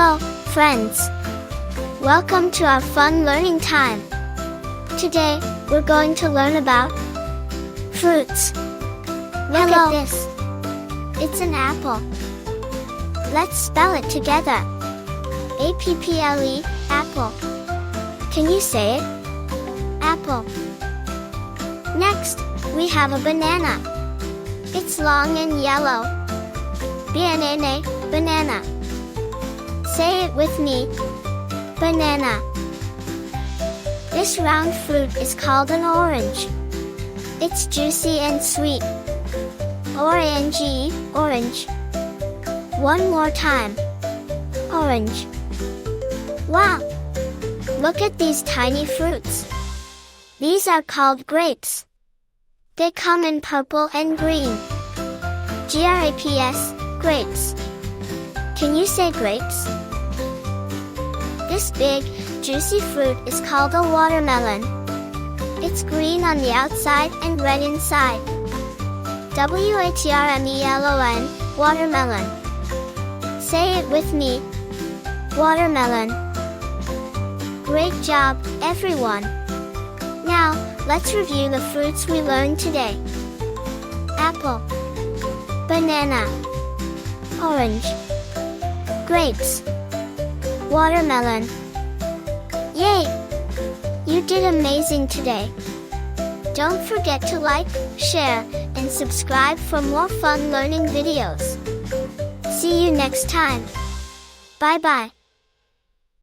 Hello, friends. Welcome to our fun learning time. Today, we're going to learn about fruits. Look at this. It's an apple. Let's spell it together. A-P-P-L-E, apple. Can you say it? Apple. Next, we have a banana. It's long and yellow. B-N-A-N-A, banana. Say it with me. Banana. This round fruit is called an orange. It's juicy and sweet. O-R-A-N-G-E, orange. One more time. Orange. Wow! Look at these tiny fruits. These are called grapes. They come in purple and green. G-R-A-P-S, grapes. Can you say grapes? This big, juicy fruit is called a watermelon. It's green on the outside and red inside. W-A-T-R-M-E-L-O-N, watermelon. Say it with me. Watermelon. Great job, everyone. Now, let's review the fruits we learned today. Apple. Banana. Orange. Grapes. Watermelon. Yay! You did amazing today. Don't forget to like, share, and subscribe for more fun learning videos. See you next time. Bye-bye.